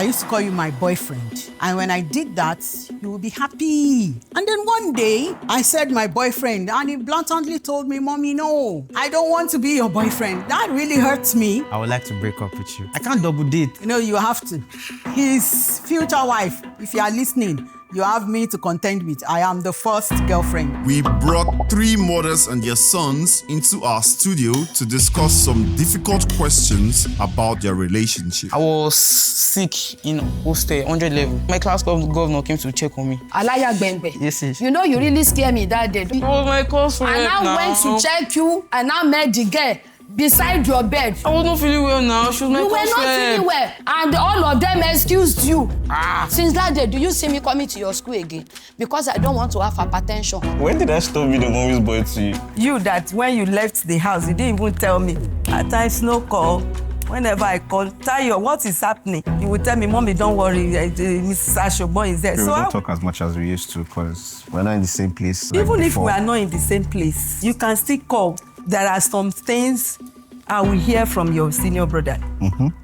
I used to call you my boyfriend. And when I did that, you will be happy. And then one day, I said my boyfriend, and he blatantly told me, Mommy, no, I don't want to be your boyfriend. That really hurts me. I would like to break up with you. I can't double date. You know, you have to. His future wife, if you are listening, you have me to contend with. I am the first girlfriend. We brought 3 mothers and their sons into our studio to discuss some difficult questions about their relationship. I was sick in hostel, 100 level. My class governor came to check on me. Alaya Gbengbe. Yes, yes. You know you really scared me that day. It was my close friend. I now went to check you and now met the girl beside your bed. I was not feeling well now. She was my You were close not friend. feeling well, and all of them excused you. Since that day, do you see me coming to your school again? Because I don't want to have hypertension. When did I stop being the mommy's boy to you? You that when you left the house, you didn't even tell me. At times, no call. Whenever I call, Taiwo, what is happening? You will tell me, Mommy, don't worry, Mrs. Ashogbon is there. We So don't talk as much as we used to because we're not in the same place. Like even if before. we are not in the same place, you can still call. There are some things I will hear from your senior brother.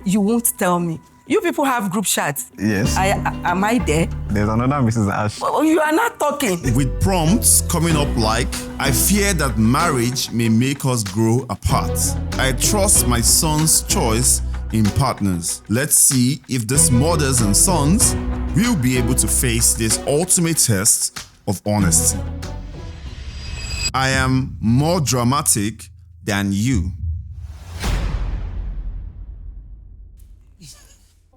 You won't tell me. You people have group chats. Yes. Am I there? There's another Mrs. Ash. Oh, you are not talking. With prompts coming up like, I fear that marriage may make us grow apart. I trust my son's choice in partners. Let's see if these mothers and sons will be able to face this ultimate test of honesty. I am more dramatic than you.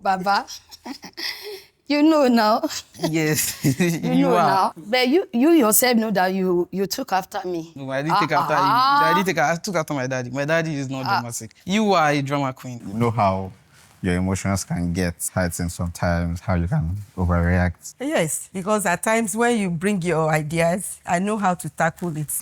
Baba, you know now. Yes. You know now. But you yourself know that you took after me. No, I didn't take after you. I took after my daddy. My daddy is not dramatic. You are a drama queen. You know how your emotions can get heightened sometimes, how you can overreact. Yes, because at times when you bring your ideas, I know how to tackle it.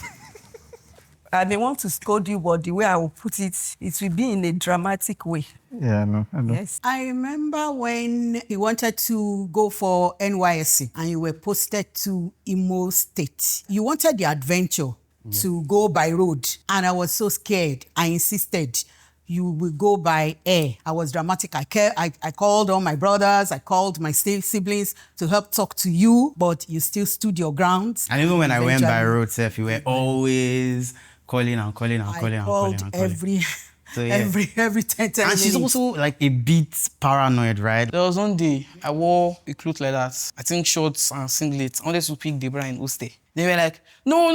I may want to scold you, but the way I will put it, it will be in a dramatic way. Yeah, I know. Yes. I remember when he wanted to go for NYSC and you were posted to Imo State. You wanted the adventure to go by road, and I was so scared. I insisted you will go by air. I was dramatic. I called all my brothers, I called my siblings to help talk to you, but you still stood your ground. And even when I went by road, you were always calling and calling and I calling and called calling and calling. every 10 And minutes. she's also like a bit paranoid, right? There was one day I wore a clothes like that. I think shorts and singlets. I wanted to pick Debra in Uste. They were like, no,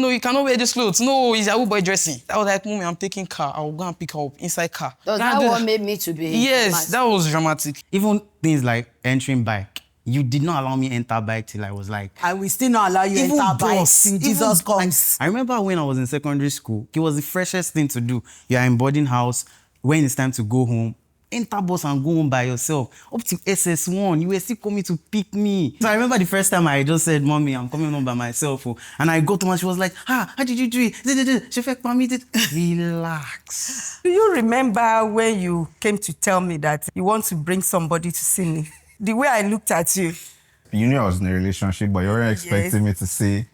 you cannot wear this clothes. No, it's a boy dressing. I was like, Mommy, I'm taking car. I'll go and pick her up inside car. Does that what made me to be? Yes, that was dramatic. Even things like entering bike. You did not allow me enter bike till I was like... I will still not allow you even enter bike bus, till even Jesus bus. comes. I remember when I was in secondary school, it was the freshest thing to do. You are in boarding house, when it's time to go home, enter bus and go home by yourself. Up to SS1, you were still coming to pick me. So I remember the first time I just said, Mommy, I'm coming home by myself. And I got home and she was like, how did you do it? She felt permitted. Relax. Do you remember when you came to tell me that you want to bring somebody to see me? The way I looked at you. You knew I was in a relationship, but you weren't expecting me to say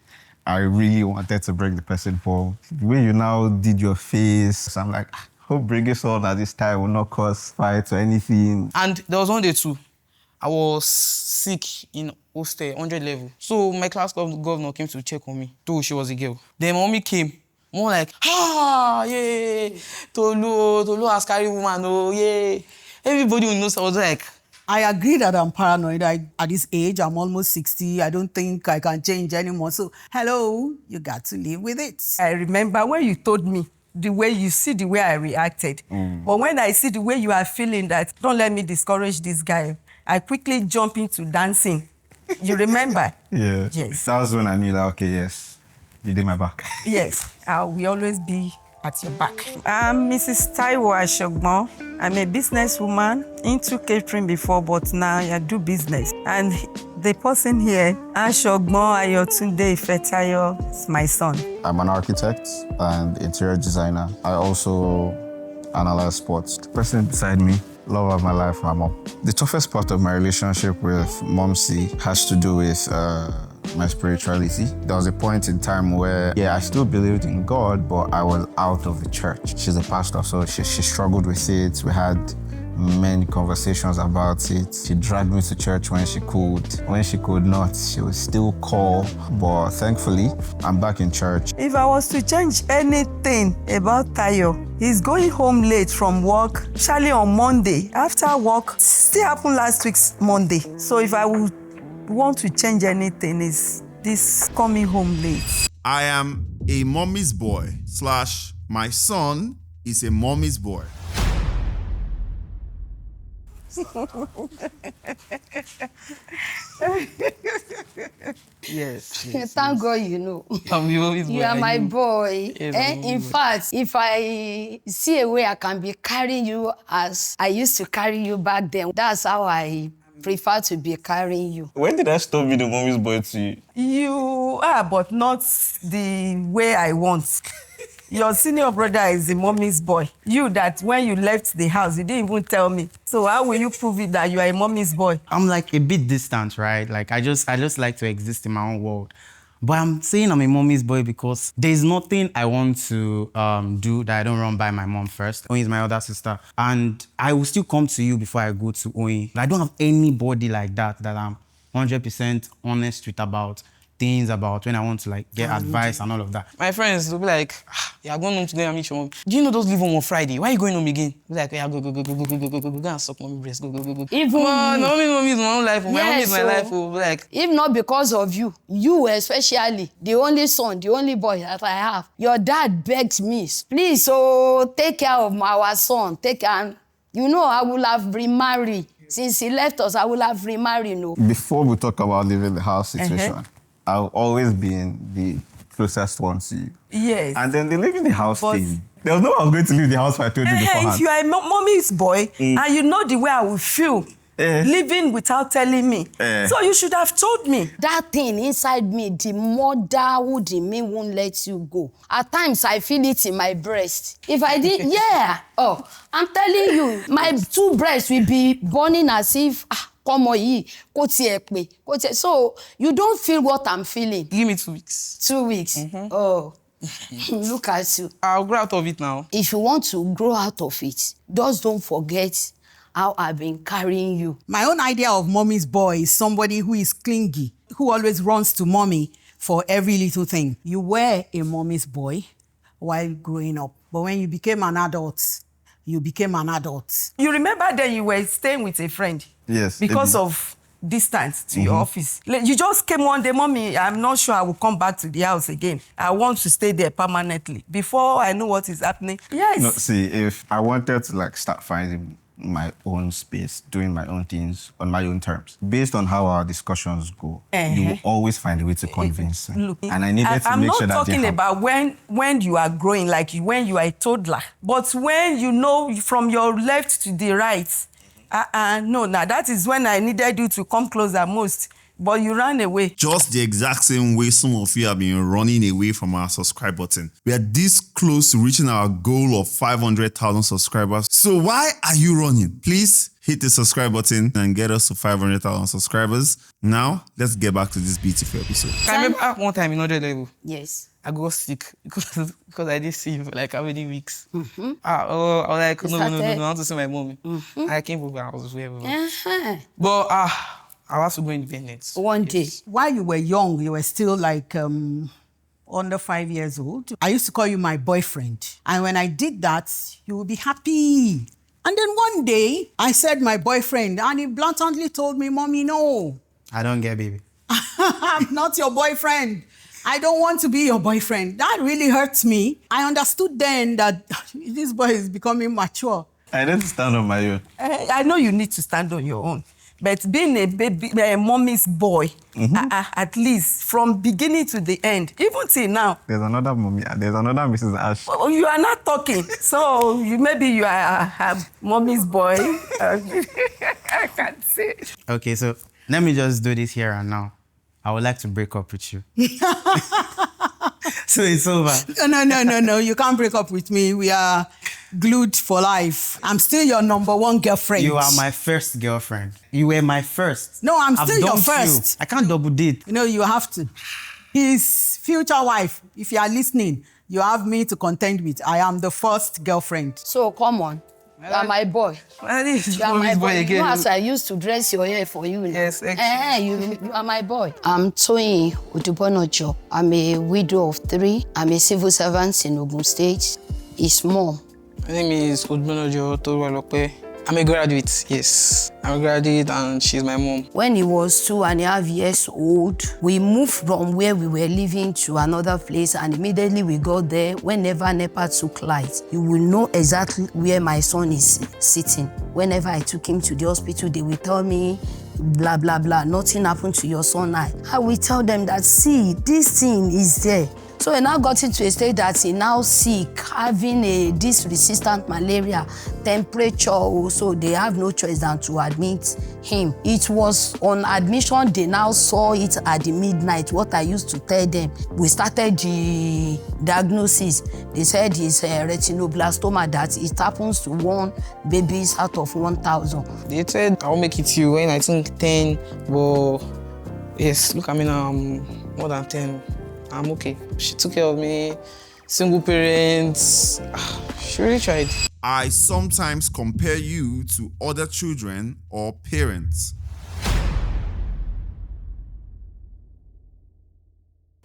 I really wanted to bring the person home. The way you now did your face, I'm like, hope bringing someone at this time will not cause fight or anything. And there was one day too. I was sick in hostel, 100 level. So my class governor came to check on me, though she was a girl. Then my mommy came, more like, yeah, Tolu has carried woman, oh, yeah. Everybody knows. I was like, I agree that I'm paranoid. At this age, I'm almost 60. I don't think I can change anymore. So, hello, you got to live with it. I remember when you told me, the way I reacted. But when I see the way you are feeling that, don't let me discourage this guy, I quickly jump into dancing. You remember? Yeah. Yes. That was when I knew that, okay, yes, you did my back. Yes, I will always be at your back. I'm Mrs. Taiwo Ashogbon. I'm a businesswoman into catering before, but now I do business. And the person here, Ashogbon Ayotunde Ifetayo, is my son. I'm an architect and interior designer. I also analyze sports. The person beside me, love of my life, my mom. The toughest part of my relationship with Mom C has to do with my spirituality. There was a point in time where, I still believed in God, but I was out of the church. She's a pastor, so she struggled with it. We had many conversations about it. She dragged me to church when she could. When she could not, she would still call. But thankfully, I'm back in church. If I was to change anything about Taiwo, he's going home late from work, Charlie on Monday. After work, still happened last week's Monday. So if I would want to change anything, is this coming home late. I am a mommy's boy / my son is a mommy's boy. Yes. Thank God you know. I'm your always boy. You are my boy. Yes, I'm In boy. fact, if I see a way I can be carrying you as I used to carry you back then, that's how I prefer to be carrying you. When did I stop being the mommy's boy to you? You are, but not the way I want. Your senior brother is the mommy's boy. You that when you left the house, you didn't even tell me. So how will you prove it that you are a mommy's boy? I'm like a bit distant, right? Like I just like to exist in my own world. But I'm saying I'm a mommy's boy because there's nothing I want to do that I don't run by my mom first. Oyin is my older sister. And I will still come to you before I go to Oyin. I don't have anybody like that I'm 100% honest with about things about when I want to like get advice and all of that. My friends will be like, you're going home today and meet your mom. Do you know those leave home on Friday? Why are you going home again? Be like, yeah, go and suck mommy breast. Go. Even Mommy is my own life. My mom is my life. Be like, if not because of you especially, the only son, the only boy that I have, your dad begged me, please, take care of our son. Take care. You know, I will have remarried. Since he left us, I will have remarried. No. Before we talk about leaving the house situation, I've always been the closest one to you. Yes. And then the leaving the house But- thing. There was no way I was going to leave the house if I told you beforehand. If you are a mommy's boy and you know the way I will feel living without telling me, so you should have told me. That thing inside me, the motherhood in me won't let you go. At times, I feel it in my breast. If I did, I'm telling you, my two breasts will be burning as if, so you don't feel what I'm feeling. give me 2 weeks. 2 weeks. Oh, look at you. I'll grow out of it now. If you want to grow out of it, just don't forget how I've been carrying you. My own idea of mommy's boy is somebody who is clingy, who always runs to mommy for every little thing. You were a mommy's boy while growing up, but when you became an adult, you became an adult. You remember then you were staying with a friend? Yes. Because maybe. of distance to your office. You just came one day, mommy, I'm not sure I will come back to the house again. I want to stay there permanently. Before I know what is happening. Yes. No, see, if I wanted to like start finding my own space, doing my own things on my own terms, based on how our discussions go, you will always find a way to convince me. Look, and I needed to make sure that I'm not talking they about when you are growing, like when you are a toddler, but when you know from your left to the right. No, that is when I needed you to come closer most, but you ran away. Just the exact same way some of you have been running away from our subscribe button. We are this close to reaching our goal of 500,000 subscribers. So why are you running? Please hit the subscribe button and get us to 500,000 subscribers. Now, let's get back to this beautiful episode. I remember one time in 100 level, Yes. I got sick because I didn't see you for like how many weeks. I was like, no, I want to see my mommy. I came over, I was wherever. But I have to go independent. One day. While you were young, you were still like under 5 years old. I used to call you my boyfriend. And when I did that, you would be happy. And then one day, I said my boyfriend, and he blatantly told me, Mommy, no. I don't get baby. I'm not your boyfriend. I don't want to be your boyfriend. That really hurts me. I understood then that this boy is becoming mature. I need to stand on my own. I know you need to stand on your own, but being a mommy's boy, at least from beginning to the end, even till now. There's another mommy. There's another Mrs. Ash. Well, you are not talking, so maybe you are a mommy's boy. I can't say. Okay, so let me just do this here and now. I would like to break up with you. So it's over. No. You can't break up with me. We are glued for life. I'm still your number one girlfriend. You are my first girlfriend. You were my first. No, I'm still your dumped you. first. I can't double date. You know, you have to. His future wife, if you are listening, you have me to contend with. I am the first girlfriend. So come on. You are my boy. You are my boy. You know, as I used to dress your hair for you. Yes, you are my boy. I'm Toyin Odubonojo. I'm a widow of 3. I'm a civil servant in Ogun State. His mom. My name is Odubonojo Toluwalope. I'm a graduate, yes. I'm a graduate and she's my mom. When he was 2.5 years old, we moved from where we were living to another place, and immediately we got there. Whenever NEPA took light, you will know exactly where my son is sitting. Whenever I took him to the hospital, they will tell me, blah, blah, blah, nothing happened to your son. I will tell them that, see, this thing is there. So he now got into a state that he now sick, having this resistant malaria, temperature also. They have no choice than to admit him. It was on admission, they now saw it at the midnight. What I used to tell them, we started the diagnosis. They said it's retinoblastoma, that it happens to 1 baby out of 1,000. They said I'll make it to you when I think 10, but yes, look, I mean, more than 10. I'm okay. She took care of me, single parents. She really tried. I sometimes compare you to other children or parents.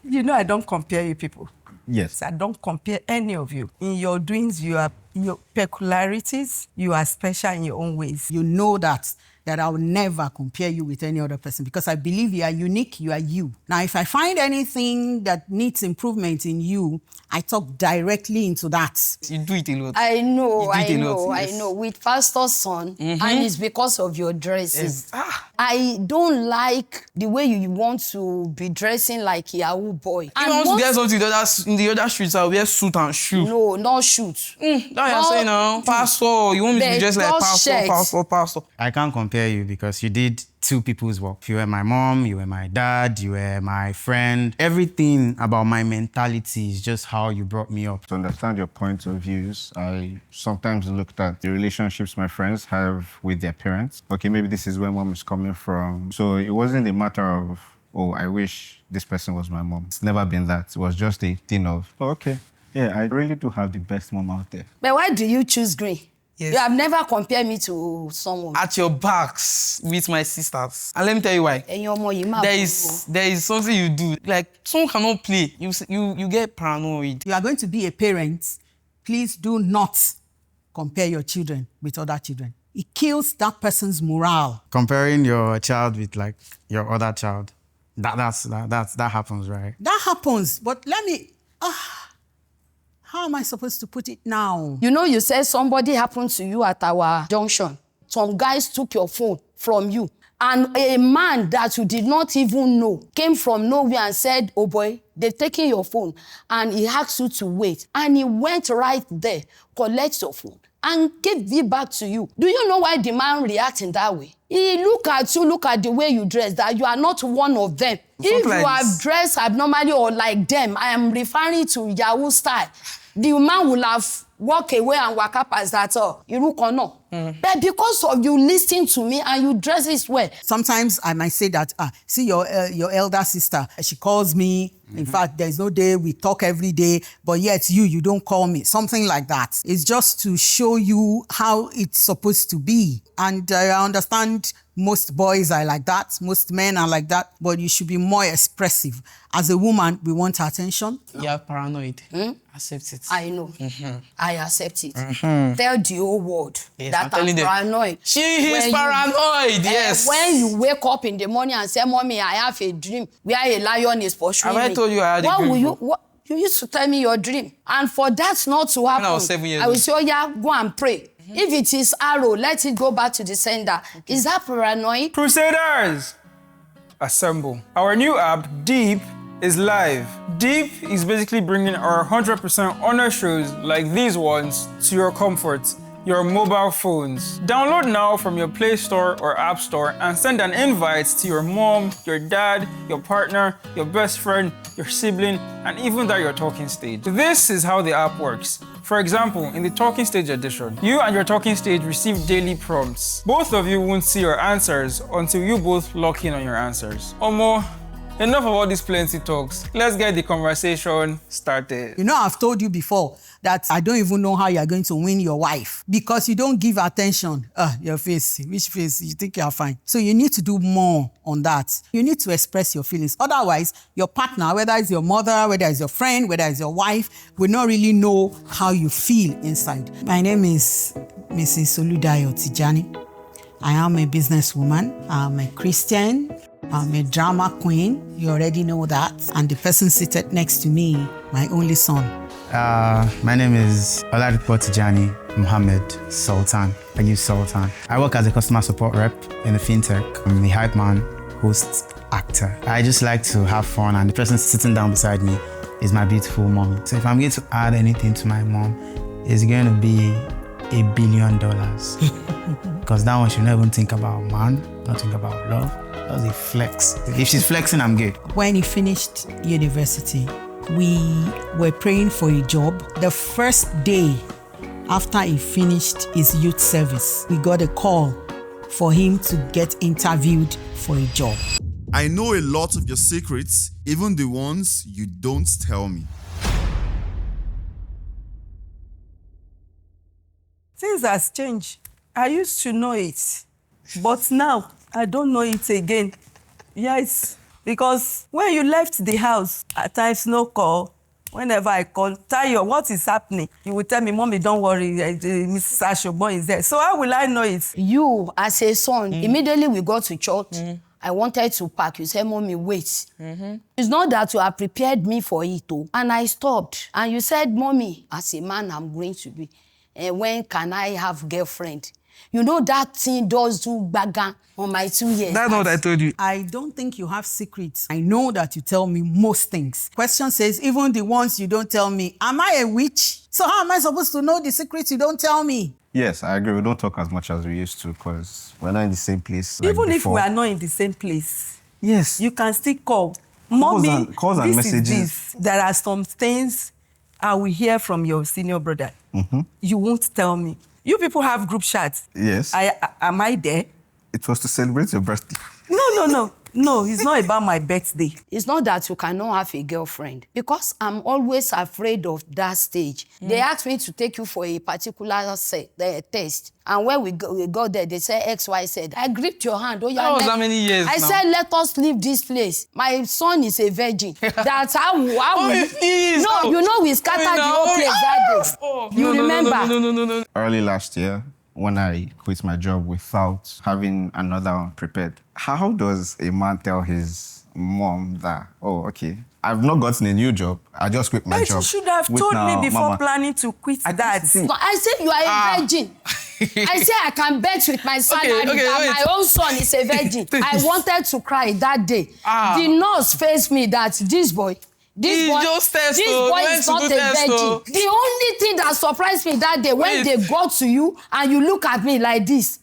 You know, I don't compare you people. Yes. I don't compare any of you. In your doings, you are your peculiarities, you are special in your own ways. You know that I will never compare you with any other person, because I believe you are unique, you are you. Now, if I find anything that needs improvement in you, I talk directly into that. You do it a lot. I know, You do it a lot, yes. I know. With pastor's son, and it's because of your dresses. Yes. I don't like the way you want to be dressing like a Yahoo boy. If I want to get something in the other streets, I'll wear suit and shoe. No, not shoot. That's what I'm saying now. Pastor, you want me to be dressed like pastor. I can't compare you because you did 2 people's work. You were my mom, you were my dad, you were my friend. Everything about my mentality is just how you brought me up. To understand your point of views, I sometimes looked at the relationships my friends have with their parents. Okay, maybe this is where mom is coming from. So it wasn't a matter of, oh, I wish this person was my mom. It's never been that. It was just a thing of, oh, okay, yeah, I really do have the best mom out there. But why do you choose green? Yes. You have never compared me to someone. At your backs with my sisters. And let me tell you why. There is something you do. Like, someone cannot play. You get paranoid. You are going to be a parent. Please do not compare your children with other children. It kills that person's morale. Comparing your child with like your other child, that happens, right? That happens, but let me... how am I supposed to put it now? You know, you said somebody happened to you at our junction. Some guys took your phone from you. And a man that you did not even know came from nowhere and said, oh boy, they've taken your phone. And he asked you to wait. And he went right there, collect your phone, and gave it back to you. Do you know why the man reacts in that way? He look at you, look at the way you dress, that you are not one of them. If you have dressed abnormally or like them, I am referring to Yahoo style. The man will have walk away and walk up as that. But because of you listening to me and you dress this way. Sometimes I might say that, see your elder sister, she calls me. In fact, there's no day we talk every day, but yet you don't call me. Something like that. It's just to show you how it's supposed to be. And I understand most boys are like that, most men are like that, but you should be more expressive. As a woman, we want attention. You're paranoid. Accept it. I know. I accept it. Tell the whole world that I'm paranoid. She is paranoid, yes. When you wake up in the morning and say, Mommy, I have a dream where a lion is pursuing me. Have I told you I had a dream? You used to tell me your dream. And for that not to happen, when I was 7 years old, I will say, oh yeah, go and pray. If it is arrow, let it go back to the sender. Is that paranoid? Crusaders, assemble. Our new app, Deep, is live. Deep is basically bringing our 100% honor shows like these ones to your comfort, your mobile phones. Download now from your Play Store or App Store and send an invite to your mom, your dad, your partner, your best friend, your sibling, and even that your talking stage. This is how the app works. For example, in the Talking Stage edition, you and your Talking Stage receive daily prompts. Both of you won't see your answers until you both lock in on your answers. Omo, Enough of all these plenty talks. Let's get the conversation started. You know, I've told you before that I don't even know how you're going to win your wife because you don't give attention. Your face, which face? You think you're fine. So you need to do more on that. You need to express your feelings. Otherwise, your partner, whether it's your mother, whether it's your friend, whether it's your wife, will not really know how you feel inside. My name is Mrs. Oludayo Tijani. I am a businesswoman. I'm a Christian. I'm a drama queen. You already know that. And the person seated next to me, my only son. My name is Oladipo Tijani Muhammad Sultan. I use Sultan. I work as a customer support rep in the fintech. I'm the hype man, host, actor. I just like to have fun, and the person sitting down beside me is my beautiful mommy. So if I'm going to add anything to my mom, it's going to be $1 billion. Because that one should never even think about man, not think about love. That was a flex. If she's flexing, I'm good. When he finished university, we were praying for a job. The first day after he finished his youth service, we got a call for him to get interviewed for a job. I know a lot of your secrets, even the ones you don't tell me. Things has changed. I used to know it, but now I don't know it again. Yes, because when you left the house, at times no call. Whenever I call, Taiwo, what is happening? You will tell me, Mommy, don't worry, Mrs. Ashogbon is there. So how will I know it? You, as a son, immediately we got to church. I wanted to pack. You said, Mommy, wait. It's not that you have prepared me for it, too. And I stopped. And you said, Mommy, as a man, I'm going to be. And when can I have girlfriend? You know that thing does do bagan on my 2 years. That's not what I told you. I don't think you have secrets. I know that you tell me most things. Question says, even the ones you don't tell me, am I a witch? So how am I supposed to know the secrets you don't tell me? Yes, I agree. We don't talk as much as we used to because we're not in the same place. Like Even before. if we are not in the same place, Yes. you can still call. Mommy, calls and this messages. is this. There are some things I will hear from your senior brother. You won't tell me. You people have group chats. Yes. Am I there? It was to celebrate your birthday. No. No, it's not about my birthday. It's not that you cannot have a girlfriend. Because I'm always afraid of that stage. They asked me to take you for a particular test. And when we got there, they said X, Y, Z. I gripped your hand. Oh, That was how many years I now? said, let us leave this place. My son is a virgin. That's how please. No, you know we scattered the whole place that day. You remember? No. Early last year, when I quit my job without having another one prepared, how does a man tell his mom that, oh, okay, I've not gotten a new job, I just quit my job? You should have With told now, me before Mama. planning to quit that. No, I said you are a virgin. I said I can bet with my salary that wait. my own son is a virgin. I wanted to cry that day. The nurse faced me that this boy is not a virgin. The only thing that surprised me that day when they got to you and you look at me like this.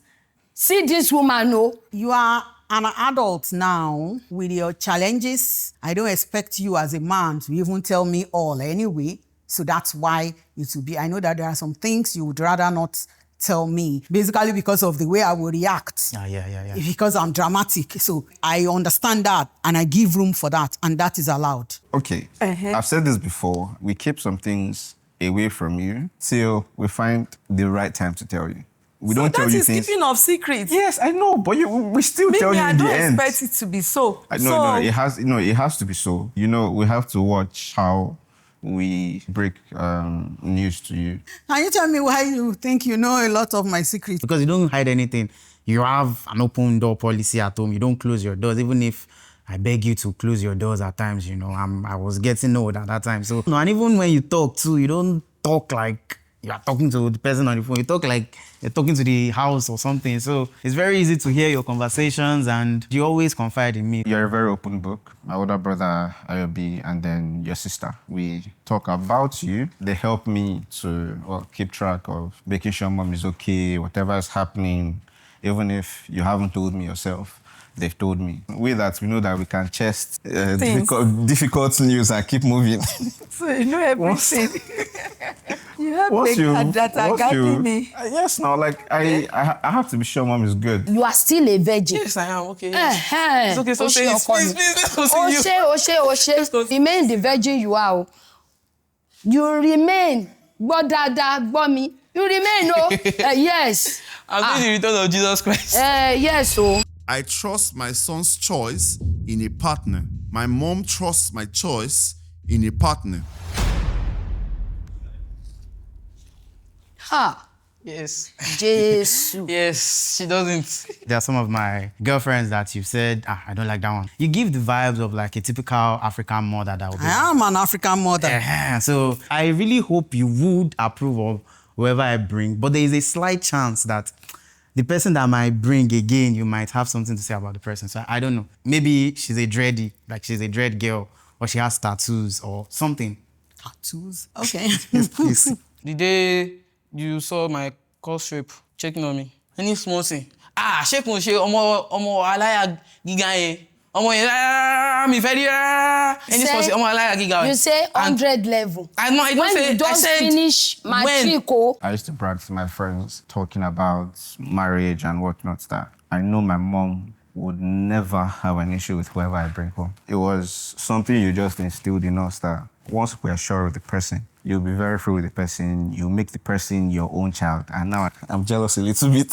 See this woman, no? You are an adult now with your challenges. I don't expect you as a man to even tell me all anyway. So that's why it will be. I know that there are some things you would rather not tell me, basically because of the way I will react. Yeah. Because I'm dramatic. So I understand that and I give room for that, and that is allowed. Okay, I've said this before. We keep some things away from you till we find the right time to tell you. We don't tell you things. That is keeping of secrets. Yes, I know, but we still tell you I in the don't end. expect it to be so. No, it has to be so. You know, we have to watch how we break news to you. Can you tell me why you think you know a lot of my secrets? Because you don't hide anything. You have an open door policy at home. You don't close your doors, even if I beg you to close your doors at times. You know, I was getting old at that time. So, and even when you talk too, you don't talk like you are talking to the person on the phone. You talk like you're talking to the house or something. So it's very easy to hear your conversations, and you always confide in me. You're a very open book. My older brother, Ayobi, and then your sister. We talk about you. They help me to keep track of making sure mom is okay, whatever is happening, even if you haven't told me yourself. They've told me. With that, we know that we can chest difficult news and keep moving. So you know everything. You have Once the you, card that are once guiding you, me. yes, now, like, I have to be sure mom is good. You are still a virgin. Yes, I am. Okay. It's okay, so say it. Please, let's continue. Oshe. Remain the virgin you are. O. You remain. Gbọ́ dáadáa, gbọ́ mi. You remain, no? Yes. I'm doing the return of Jesus Christ. Yes, so. I trust my son's choice in a partner. My mom trusts my choice in a partner. Ha. Yes. Jesus. Yes, she doesn't. There are some of my girlfriends that you've said, I don't like that one. You give the vibes of like a typical African mother that would be. I am an African mother. So I really hope you would approve of whoever I bring, but there is a slight chance that the person that might bring again, you might have something to say about the person. So I don't know. Maybe she's a dready, like she's a dread girl, or she has tattoos or something. Tattoos? Okay. Please. The day you saw my course trip checking on me, any small thing. Ṣé kò ṣe ọmọ aláya gíga yẹn. Ọmọ yẹn mi fẹ́ rí any small thing ọmọ aláya gíga. You say 100 level. I don't when say. you just finish matrico. I used to brag to my friends talking about marriage and whatnot that I know my mom would never have an issue with whoever I bring home. It was something you just instilled in us that once we are sure of the person, you'll be very free with the person, you make the person your own child. And now I'm jealous a little bit.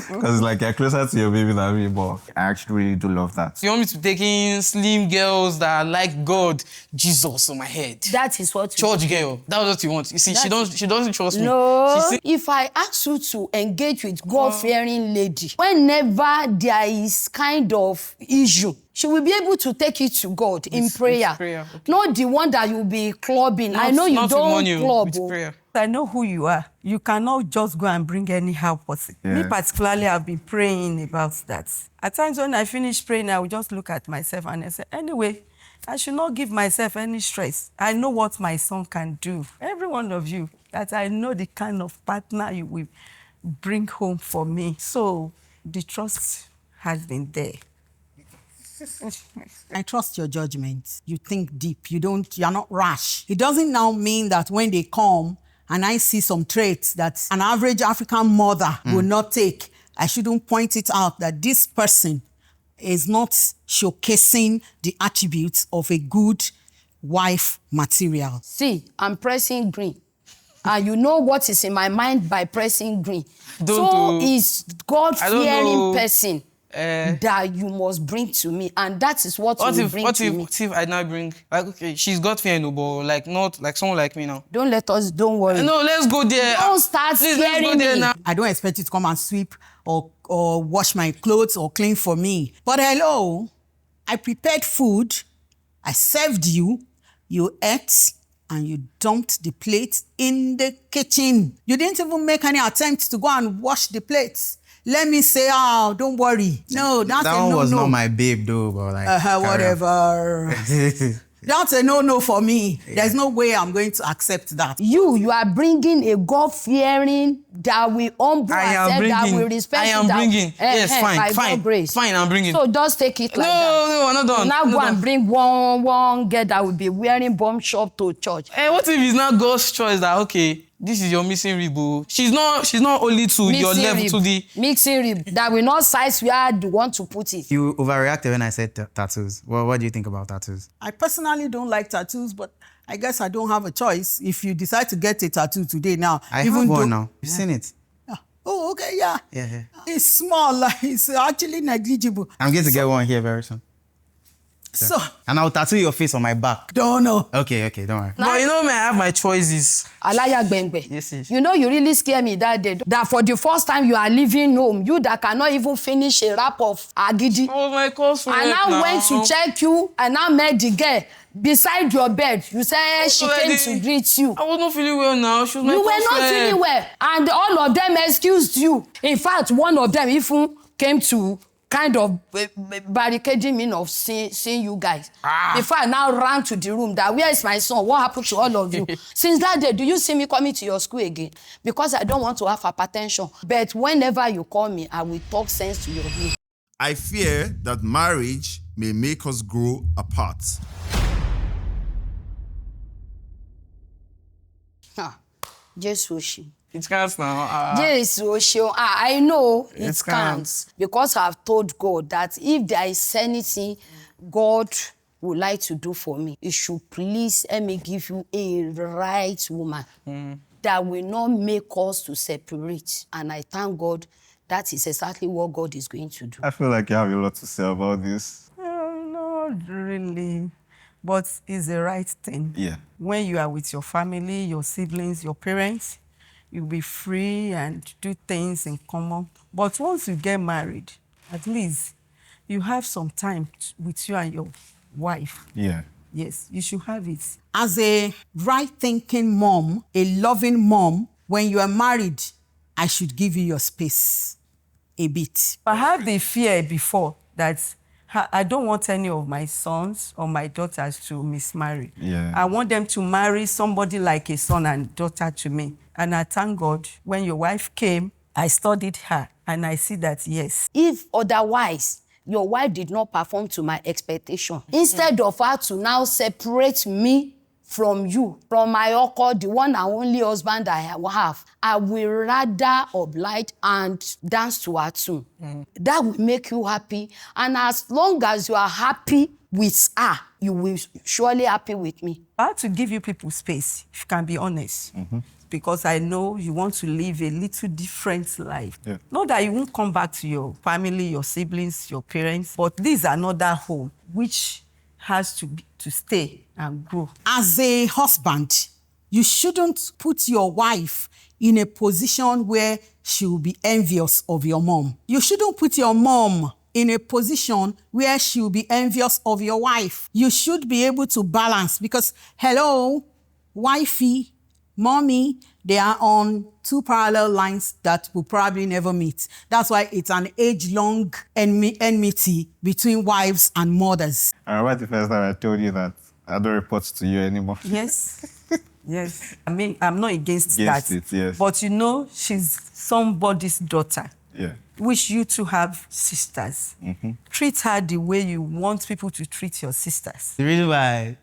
Because like you're closer to your baby than me, but I actually really do love that. You want me to take in slim girls that like God, Jesus on my head? That is what you Church girl. That was what you want. You see, she doesn't trust me. No, if I ask you to engage with God-fearing lady, whenever there is kind of issue, she will be able to take it to God in prayer. Okay. Not the one that you'll be clubbing. I know you don't club. With prayer. I know who you are. You cannot just go and bring anyhow person. Me particularly, I've been praying about that. At times when I finish praying, I will just look at myself and I say, anyway, I should not give myself any stress. I know what my son can do. Every one of you, that I know the kind of partner you will bring home for me. So the trust has been there. I trust your judgment. You think deep. You're not rash. It doesn't now mean that when they come and I see some traits that an average African mother will not take, I shouldn't point it out that this person is not showcasing the attributes of a good wife material. See, I'm pressing green. And you know what is in my mind by pressing green. So is God-fearing person that you must bring to me, and that is what you bring to me. What if I now bring, like, okay, she's God-fearing, but like not like someone like me now. Don't worry. No, let's go there. Don't start scaring me. Now. I don't expect you to come and sweep or wash my clothes or clean for me. But hello, I prepared food, I served you, you ate, and you dumped the plates in the kitchen. You didn't even make any attempt to go and wash the plates. Let me say, oh, don't worry. No, that's a no-no. That one was not my babe, though, but like... whatever. That's a no-no for me. Yeah. There's no way I'm going to accept that. You are bringing a God-fearing that will humble ourselves, that will respect. I am bringing. Yes, fine, I'm bringing. So just take it like that. No, I'm not done. Now go and bring one girl that will be wearing bomb shop to church. What if it's not God's choice that, okay, this is your missing rib? She's not only to missing your level rib. To the... Mixing rib. That will not size where you want to put it. You overreacted when I said tattoos. Well, what do you think about tattoos? I personally don't like tattoos, but I guess I don't have a choice. If you decide to get a tattoo today now... I have one now. You've seen it? Oh, okay, yeah. Yeah. It's small, it's actually negligible. I'm going to get one here very soon. So, and I'll tattoo your face on my back. Don't know. Okay, don't worry. But you know me, I have my choices. Alaya Gbengbe. Yes. You know, you really scare me that day. That for the first time you are leaving home, you that cannot even finish a wrap of agidi. Oh, my course. And now went to check you, and now met the girl beside your bed. You say she came to greet you. I was not feeling well now. She was my You were not feeling well. And all of them excused you. In fact, one of them even came to kind of barricading me of seeing you guys. Before I now ran to the room that, where is my son? What happened to all of you? Since that day, do you see me coming to your school again? Because I don't want to have hypertension. But whenever you call me, I will talk sense to your ear. I fear that marriage may make us grow apart. Jesus Oshi. It can't now. Jesus Oshi. I know it It can't. can't. Because I've told God that if there is anything God would like to do for me, it should please let me give you a right woman that will not make us to separate. And I thank God that is exactly what God is going to do. I feel like you have a lot to say about this. Not really, but it's the right thing. Yeah. When you are with your family, your siblings, your parents, you'll be free and do things in common. But once you get married, at least you have some time with you and your wife. Yeah. Yes, you should have it. As a right-thinking mom, a loving mom, when you are married, I should give you your space a bit. I had the fear before that I don't want any of my sons or my daughters to mismarry. Yeah. I want them to marry somebody like a son and daughter to me. And I thank God, when your wife came, I studied her, and I see that, yes. If otherwise, your wife did not perform to my expectation, instead of her to now separate me from you, from my uncle, the one and only husband I have, I will rather oblige and dance to her tune. That will make you happy. And as long as you are happy with her, you will surely happy with me. I have to give you people space, if you can be honest. Because I know you want to live a little different life. Yeah. Not that you won't come back to your family, your siblings, your parents, but this is another home which has to stay and grow. As a husband, you shouldn't put your wife in a position where she will be envious of your mom. You shouldn't put your mom in a position where she will be envious of your wife. You should be able to balance because, hello, wifey, mommy, they are on two parallel lines that will probably never meet. That's why it's an age-long enmity between wives and mothers. I remember the first time I told you that I don't report to you anymore. Yes. Yes. I mean, I'm not against Against that. it, yes. But you know, she's somebody's daughter. Yeah. Wish you to have sisters. Treat her the way you want people to treat your sisters. The reason why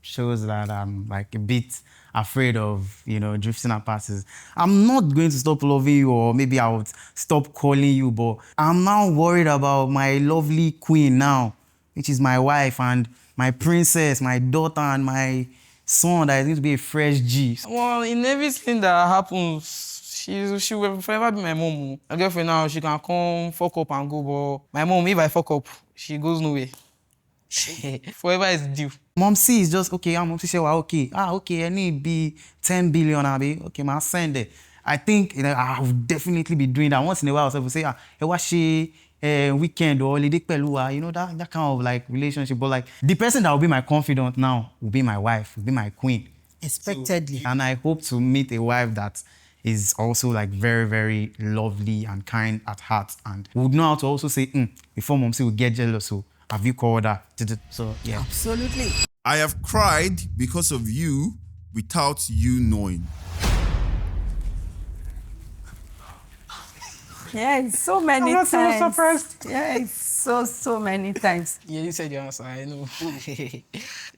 shows that I'm like a bit afraid of, drifting apart is I'm not going to stop loving you, or maybe I would stop calling you, but I'm now worried about my lovely queen now, which is my wife, and my princess, my daughter, and my son that is going to be a fresh G. Well, in everything that happens, she will forever be my mom. My girlfriend now, she can come, fuck up and go, but my mom, if I fuck up, she goes nowhere. Forever is due. Mom C is just, okay, Mom C say, well, okay. Okay, I need be 10 billion, abi. Okay, ma send it. I think I will definitely be doing that. Once in a while, I will say, what she weekend or holiday pẹ̀lú, that kind of like relationship. But like the person that will be my confidant now will be my wife, will be my queen. Expectedly. And I hope to meet a wife that is also like very, very lovely and kind at heart, and would know how to also say, before Mom C will get jealous, so have you called her? So yeah. Absolutely. I have cried because of you without you knowing. Yes, so many I'm not times. so surprised. Yes, so many times. Yeah, you said your answer, I know. If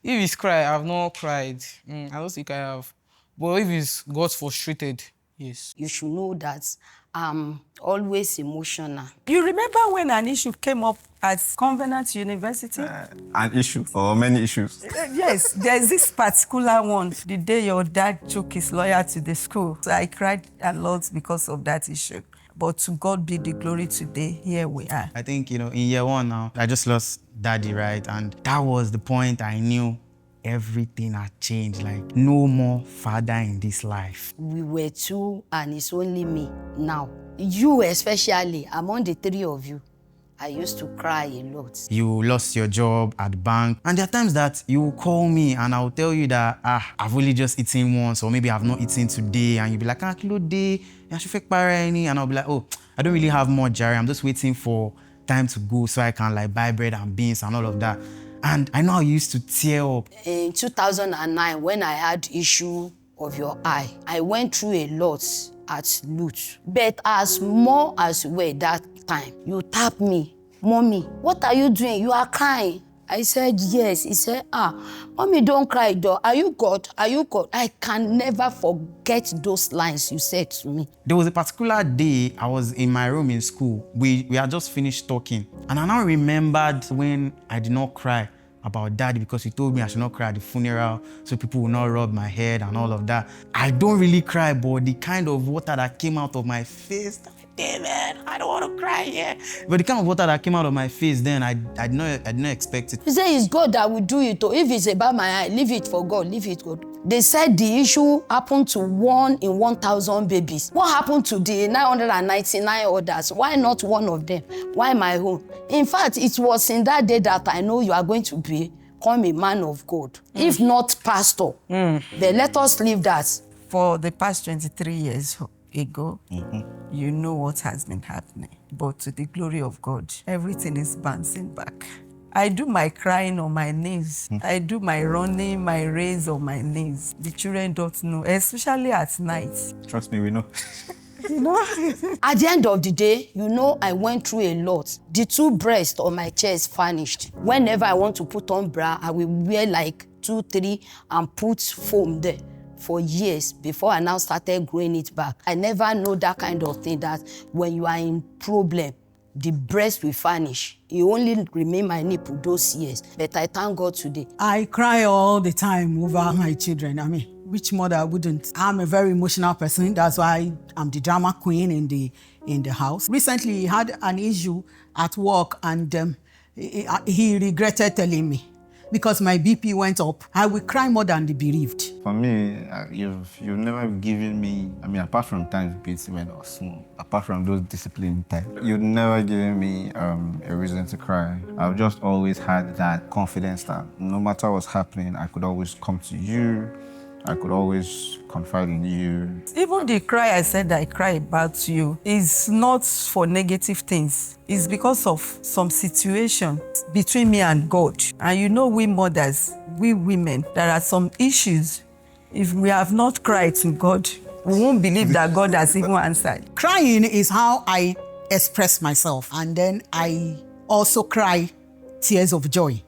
it's cry, I've not cried. I don't think I have. But if it's got frustrated, yes. You should know that I'm always emotional. You remember when an issue came up at Covenant University? An issue or many issues. Yes, there's this particular one, the day your dad took his lawyer to the school. So I cried a lot because of that issue. But to God be the glory today, here we are. I think, in year one now, I just lost daddy, right? And that was the point I knew everything had changed. Like, no more father in this life. We were two and it's only me now. You especially, among the three of you, I used to cry a lot. You lost your job at bank. And there are times that you will call me and I'll tell you that, I've only just eaten once, or maybe I've not eaten today. And you'll be like, kilo day, and I'll be like, oh, I don't really have much, Jerry. I'm just waiting for time to go so I can like buy bread and beans and all of that. And I know I used to tear up. In 2009, when I had issue of your eye, I went through a lot at Lute. But as more as you were that time, you tapped me, Mommy, what are you doing? You are crying. I said, yes. He said, Mommy, don't cry, though. Are you God? Are you God? I can never forget those lines you said to me. There was a particular day I was in my room in school. We had just finished talking. And I now remembered when I did not cry about Daddy because he told me I should not cry at the funeral so people will not rub my head and all of that. I don't really cry, but the kind of water that came out of my face, David, I don't want to cry here. But the kind of water that came out of my face then, I did not expect it. He said, it's God that will do it. If it's about my eye, leave it for God, leave it God. They said the issue happened to 1 in 1,000 babies. What happened to the 999 others? Why not one of them? Why my own? In fact, it was in that day that I know you are going to become a man of God, if not pastor. Then let us leave that. For the past 23 years ago, you know what has been happening. But to the glory of God, everything is bouncing back. I do my crying on my knees. I do my running, my race on my knees. The children don't know, especially at night. Trust me, we know. You know? At the end of the day, you know I went through a lot. The 2 breasts on my chest vanished. Whenever I want to put on bra, I will wear like 2, 3 and put foam there for years before I now started growing it back. I never know that kind of thing, that when you are in problem, the breast will vanish. It only remain my nipple those years. But I thank God today. I cry all the time over my children. I mean, which mother wouldn't? I'm a very emotional person. That's why I'm the drama queen in the house. Recently, he had an issue at work, and he regretted telling me because my BP went up. I will cry more than the bereaved. For me, you've never given me, I mean, apart from times beats when I was small, apart from those discipline times, you've never given me a reason to cry. I've just always had that confidence that no matter what's happening, I could always come to you. I could always confide in you. Even the cry I said I cry about you is not for negative things. It's because of some situation between me and God. And you know, we mothers, we women, there are some issues. If we have not cried to God, we won't believe that God has even answered. Crying is how I express myself, and then I also cry tears of joy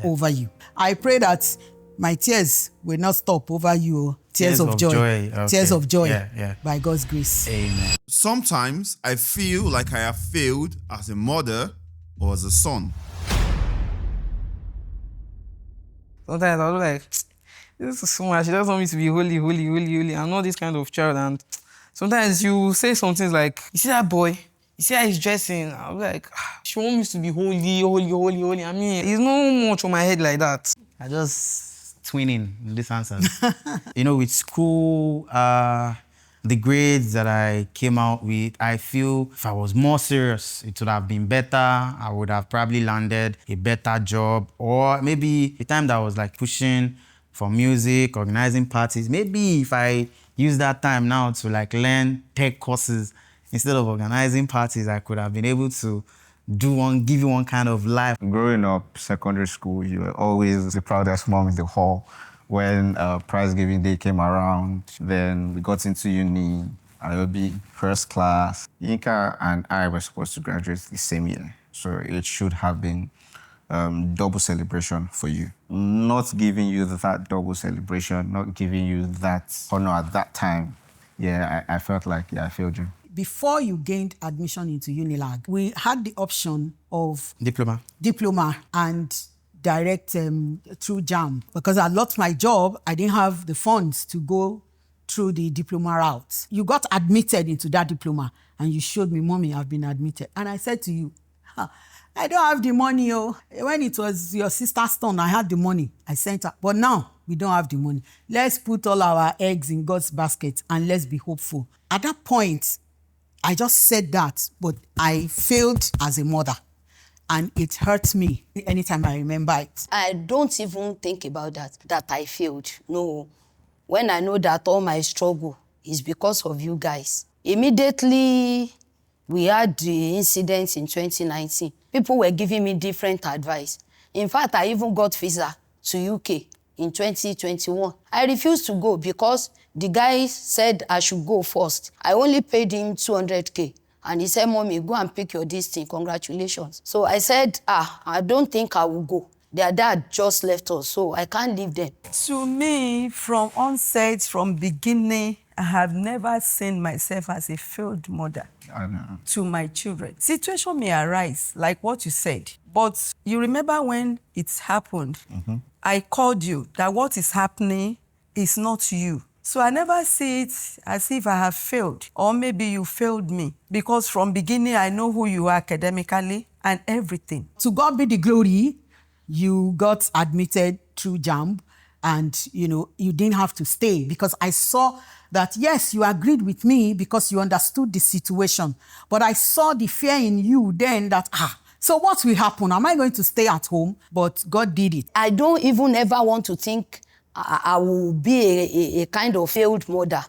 over you. I pray that my tears will not stop over you. Tears of joy. Okay. Tears of joy. Yeah. By God's grace. Amen. Sometimes I feel like I have failed as a mother or as a son. Sometimes I was like, this is so much. She doesn't want me to be holy, holy, holy, holy. I'm not this kind of child. And sometimes you say some things like, you see that boy? You see how he's dressing? I was like, she wants me to be holy, holy, holy, holy. I mean, it's not much on my head like that. I just twinning these answers. You know, with school, the grades that I came out with, I feel if I was more serious, it would have been better. I would have probably landed a better job, or maybe the time that I was like pushing for music, organizing parties, maybe if I use that time now to like learn tech courses instead of organizing parties, I could have been able to give you one kind of life. Growing up, secondary school, you were always the proudest mom in the hall. When prize giving day came around, then we got into uni, IOB, first class. Yinka and I were supposed to graduate the same year, so it should have been double celebration for you. Not giving you that double celebration, not giving you that honor at that time, I felt like, I failed you. Before you gained admission into Unilag, we had the option of diploma and direct through JAM. Because I lost my job, I didn't have the funds to go through the diploma route. You got admitted into that diploma and you showed me, Mommy, I've been admitted. And I said to you, I don't have the money. When it was your sister's turn, I had the money. I sent her. But now, we don't have the money. Let's put all our eggs in God's basket and let's be hopeful. At that point, I just said that, but I failed as a mother. And it hurts me anytime I remember it. I don't even think about that I failed. No. When I know that all my struggle is because of you guys. Immediately, we had the incident in 2019. People were giving me different advice. In fact, I even got visa to UK in 2021. I refused to go because the guy said I should go first. I only paid him 200K. And he said, Mommy, go and pick your this thing. Congratulations. So I said, I don't think I will go. Their dad just left us, so I can't leave them. To me, from onset, from beginning, I have never seen myself as a failed mother I know. to my children. Situation may arise, like what you said, but you remember when it happened, I called you that what is happening is not you. So I never see it as if I have failed, or maybe you failed me, because from beginning I know who you are academically and everything. To God be the glory, you got admitted through JAMB and, you didn't have to stay because I saw that, yes, you agreed with me because you understood the situation. But I saw the fear in you then that, so what will happen? Am I going to stay at home? But God did it. I don't even ever want to think I will be a kind of failed mother.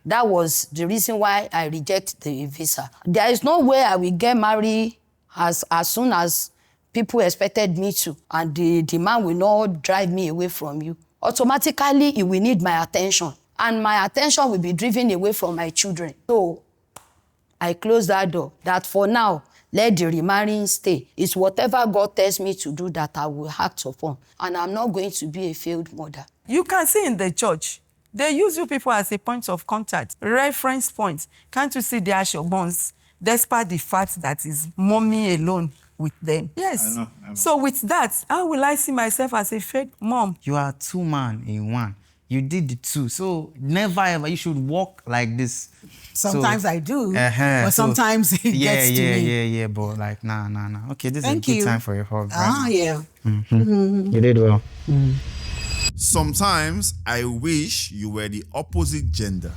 That was the reason why I reject the visa. There is no way I will get married as soon as people expected me to, and the man will not drive me away from you. Automatically, he will need my attention, and my attention will be driven away from my children. So I close that door, that for now, let the remarrying stay. It's whatever God tells me to do that I will act upon, and I'm not going to be a failed mother. You can see in the church, they use you people as a point of contact, reference point. Can't you see the Ashogbons, despite the fact that it's mommy alone with them? Yes. I know. So with that, how will I see myself as a fake mom? You are two man in one. You did the two. So never ever, you should walk like this. Sometimes I do, Uh-huh. but sometimes it gets to me. Yeah, but like, nah. Okay, this Thank is a good you. time for your hug. Yeah. You did well. Sometimes I wish you were the opposite gender.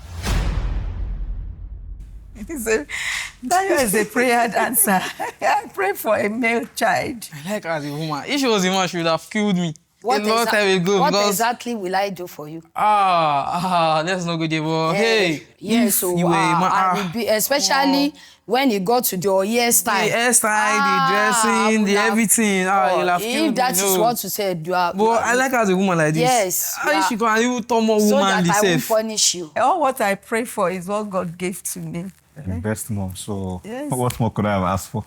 That is a prayer dancer. I pray for a male child. I like her as a woman. If she was a man, she would have killed me. What, a long time ago. what because, exactly will I do for you? let's not go there. But hey, yes, if so you were a man, I will be, especially when you got to your hairstyle. the hairstyle, the dressing, the everything. You'll have killed If that me. is No. what you said, you are. But I like her as a woman like this. Yes, I she can even turn more so woman that I won't herself. punish you. All what I pray for is what God gave to me. The best mom, so Yes. what more could I have asked for?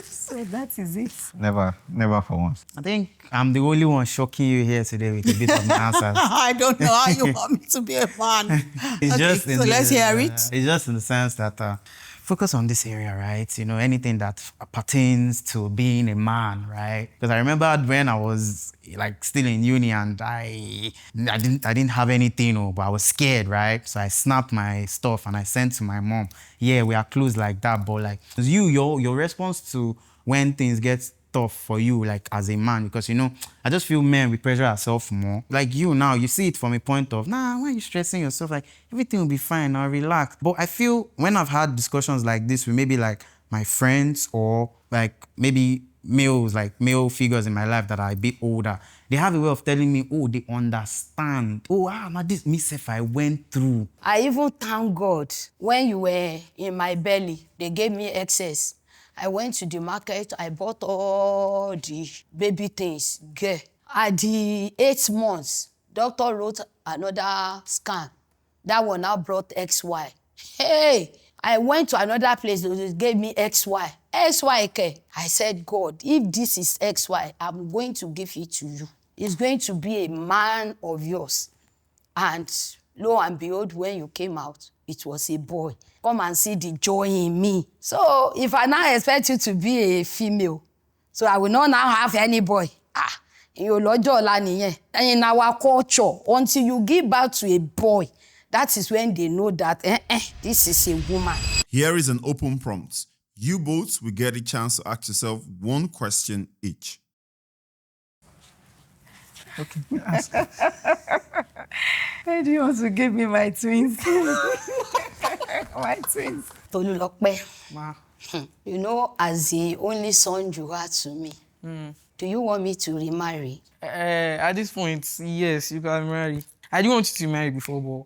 So that is it. Never for once. I think I'm the only one shocking you here today with a bit of my answers. I don't know how you want me to be a man. It's just in so the, let's hear it. It's just in the sense that focus on this area, right? Anything that pertains to being a man, right? Because I remember when I was like still in uni and I didn't have anything, but I was scared, right? So I snapped my stuff and I sent to my mom. Yeah, we are close like that, but like your response to when things get tough for you, like as a man, because I just feel men we pressure ourselves more. Like you now, you see it from a point of, why are you stressing yourself? Like everything will be fine, I'll relax. But I feel when I've had discussions like this with maybe like my friends or like maybe males, like male figures in my life that are a bit older, they have a way of telling me, they understand. Now this myself I went through. I even thank God when you were in my belly, they gave me excess. I went to the market, I bought all the baby things. Girl. At the 8 months, doctor wrote another scan. That one now brought XY. Hey, I went to another place, they gave me XY. XY, I said, God, if this is XY, I'm going to give it to you. It's going to be a man of yours. And lo and behold, when you came out, it was a boy. Come and see the joy in me. So if I now expect you to be a female, so I will not now have any boy. In our culture, until you give birth to a boy, that is when they know that this is a woman. Here is an open prompt. You both will get a chance to ask yourself one question each. Okay. Why do you want to give me my twins? My twins. Tolulope, Ma. as the only son you are to me, do you want me to remarry? At this point, yes, you can marry. I didn't want you to marry before, but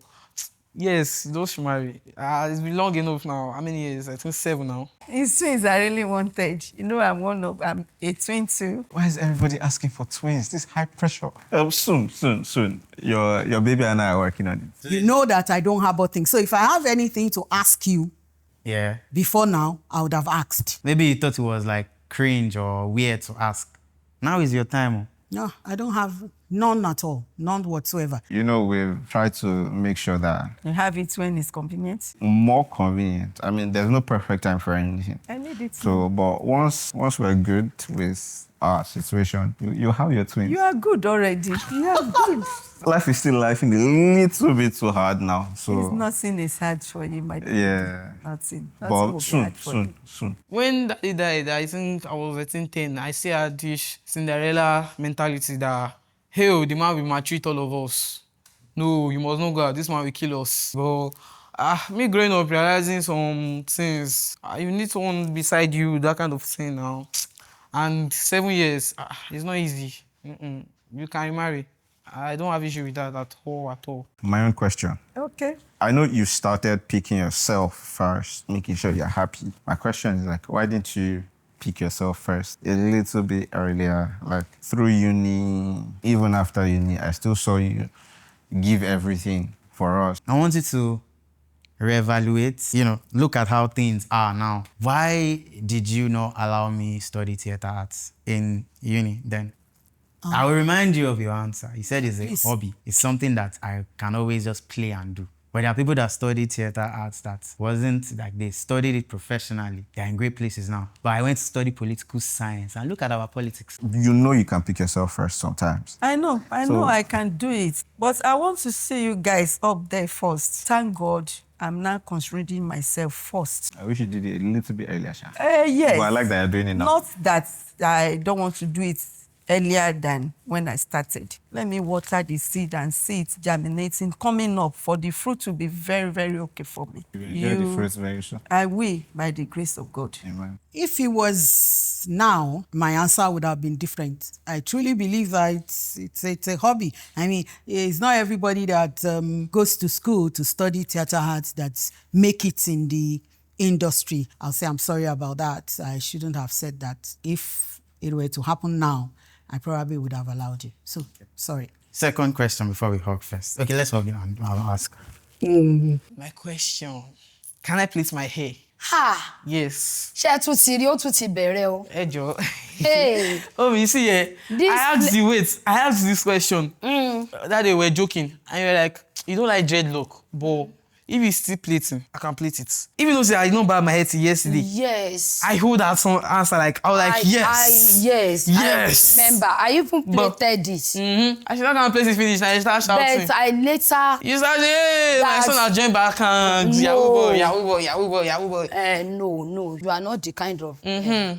yes, those marry. It's been long enough now. How many years? I think 7 now. His twins are really wanted. I'm a twin too. Why is everybody asking for twins? This high pressure. Soon. Your baby and I are working on it. You know that I don't harbor things. So if I have anything to ask you before now, I would have asked. Maybe you thought it was like cringe or weird to ask. Now is your time. No, I don't have none at all, none whatsoever. You know, we've tried to make sure that You have it when it's convenient. more convenient. I mean, there's no perfect time for anything. I need it. So, but once we're good with our situation, you have your twins. You are good already. You are good. Life is still life a little bit too hard now. So Nothing is hard for you, my dear. yeah. Nothing. Nothing But will be hard for you. soon. When Daddy died, I think I was 10. I still had this Cinderella mentality that, hey, the man will maltreat all of us. No, you must not go out. This man will kill us. But me growing up, realizing some things, you need someone beside you, that kind of thing now. And 7 years, it's not easy. You can remarry. I don't have issue with that at all. My own question. Okay. I know you started picking yourself first, making sure you're happy. My question is like, why didn't you pick yourself first a little bit earlier? Like through uni, even after uni, I still saw you give everything for us. I want you to reevaluate, look at how things are now. Why did you not allow me study theater arts in uni then? I will remind you of your answer. You said it's a hobby. It's something that I can always just play and do. But there are people that studied theater arts that wasn't like they studied it professionally. They're in great places now. But I went to study political science and look at our politics. You know you can pick yourself first sometimes. I know I can do it. But I want to see you guys up there first. Thank God I'm now considering myself first. I wish you did it a little bit earlier, Sha. Yes. But I like that you're doing it now. Not that I don't want to do it earlier than when I started. Let me water the seed and see it germinating, coming up for the fruit to be very, very okay for me. You will enjoy the fruits very soon. I will, by the grace of God. Amen. If it was now, my answer would have been different. I truly believe that it's a hobby. I mean, it's not everybody that goes to school to study theater arts that make it in the industry. I'll say I'm sorry about that. I shouldn't have said that. If it were to happen now, I probably would have allowed you. So, sorry. Second question before we hug first. Okay, let's hug and I'll ask. My question, can I plait my hair? Ha! Yes. Ṣé ẹ tún ti rí, ó tún ti bẹ̀rẹ̀ o. Ẹ jọ̀ọ́. Hey! Oh, you see, I asked this question. That day we were joking, and you were like, you don't like dreadlock, but if it's still plating, I can plait it. Even though I did not barb my hair till yesterday. Yes. I hold that answer like, I was like, yes. Yes. Yes. I remember. I even plaited it. I should not come place it finish, and I start shouting. But I later... You started, hey, my son has joined back and Yahoo boy. No. You are not the kind of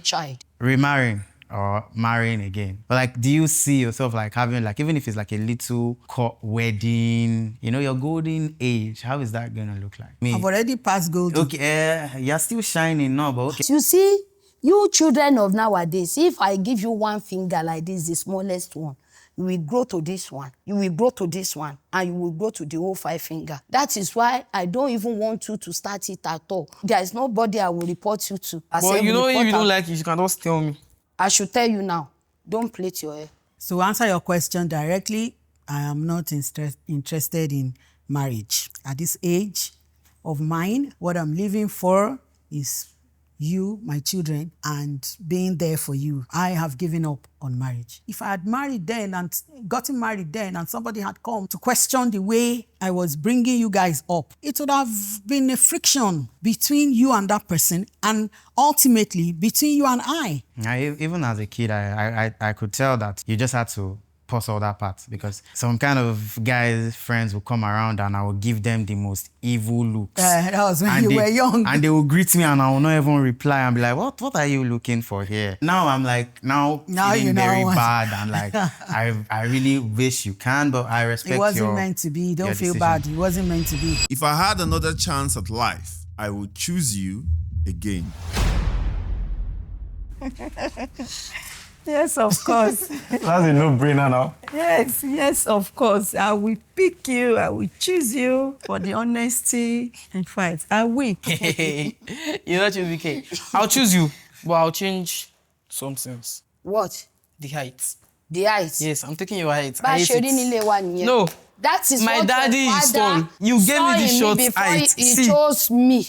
child. Remarrying or marrying again. But like, do you see yourself like having like, even if it's like a little court wedding, your golden age, how is that going to look like? I've already passed golden. Okay, you're still shining now, but okay. You see, you children of nowadays, if I give you one finger like this, the smallest one, you will grow to this one, you will grow to this one, and you will grow to the whole 5 finger. That is why I don't even want you to start it at all. There is nobody I will report you to. But if you don't like it, you can just tell me. I should tell you now, don't plait your hair. So answer your question directly, I am not interested in marriage. At this age of mine, what I'm living for is you, my children, and being there for you. I have given up on marriage. If I had married then and gotten married then and somebody had come to question the way I was bringing you guys up, it would have been a friction between you and that person and ultimately between you and I. Even as a kid, I could tell that you just had to pause all that part because some kind of guys, friends will come around and I will give them the most evil looks. That was when you were young. And they will greet me and I will not even reply and be like, what are you looking for here? Now I'm like, now feeling very bad and like, I really wish you can, but I respect It wasn't meant to be. Don't feel bad. It wasn't meant to be. If I had another chance at life, I would choose you again. Yes, of course. That's a no-brainer now. Yes, of course. I will pick you. I will choose you for the honesty. In fact, I will. You not choose VK. I'll choose you, but I'll change some things. What? The height. The height? Yes, I'm taking your height. I hate it. No. That is my what daddy your is father tall. You gave me the short height. He chose me.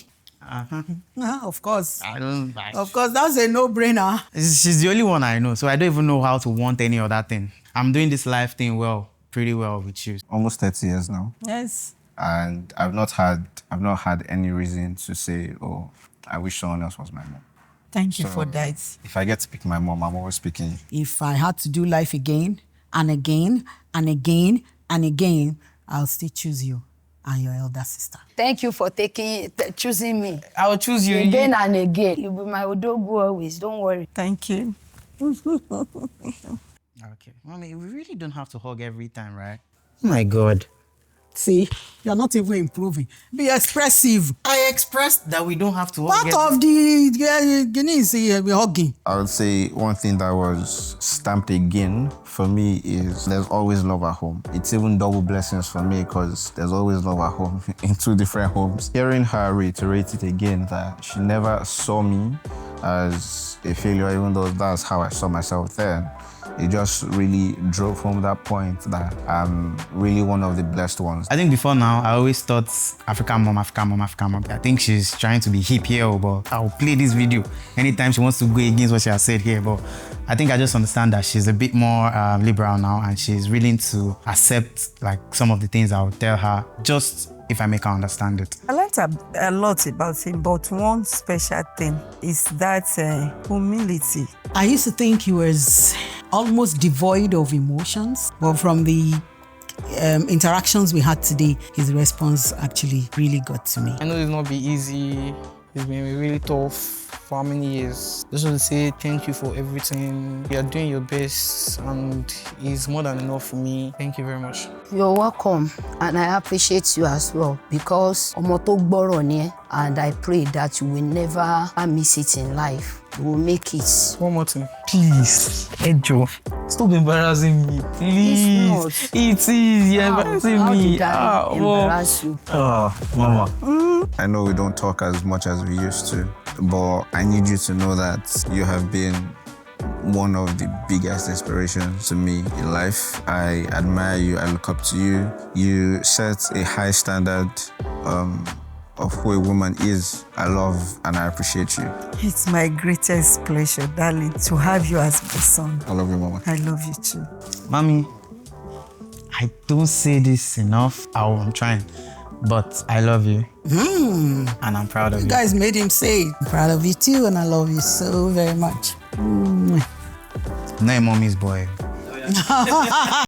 Of course. I don't like. Of course, that's a no-brainer. She's the only one I know, so I don't even know how to want any other thing. I'm doing this life thing pretty well with you. Almost 30 years now. Yes. And I've not had any reason to say, oh, I wish someone else was my mom. Thank you for that. If I get to pick my mom, I'm always picking you. If I had to do life again and again and again and again, I'll still choose you and your elder sister. Thank you for choosing me. I will choose you. Again and again. You'll be my Odogu always. Don't worry. Thank you. Okay. Mommy, we really don't have to hug every time, right? Oh my God. See, you're not even improving. Be expressive. I expressed that we don't have to hug Part of the Guineans we're hugging. I would say one thing that was stamped again for me is there's always love at home. It's even double blessings for me because there's always love at home in 2 different homes. Hearing her reiterate it again that she never saw me as a failure, even though that's how I saw myself then. It just really drove home that point that I'm really one of the blessed ones. I think before now, I always thought African mom. I think she's trying to be hip here, but I'll play this video anytime she wants to go against what she has said here. But I think I just understand that she's a bit more liberal now and she's willing to accept like some of the things I'll tell her, just if I make her understand it. I liked a lot about him, but one special thing is that humility. I used to think he was almost devoid of emotions, but from the interactions we had today, his response actually really got to me. I know it's not be easy. It's been really tough for how many years. Just want to say thank you for everything. You are doing your best and it's more than enough for me. Thank you very much. You're welcome, and I appreciate you as well because ọmọ tó gbọ́rọ̀ ni ẹ́, and I pray that you will never miss it in life. You will make it. One more thing. Please, Ejo, stop embarrassing me. Please. It's It is. You're embarrassing How me. did I embarrass you? Oh, Mama. I know we don't talk as much as we used to, but I need you to know that you have been one of the biggest inspirations to me in life. I admire you, I look up to you. You set a high standard of who a woman is. I love and I appreciate you. It's my greatest pleasure, darling, to have you as my son. I love you, Mama. I love you too. Mommy, I don't say this enough. I'm trying, but I love you. And I'm proud of you. You guys made him say it. I'm proud of you too, and I love you so very much. I'm not a mommy's boy.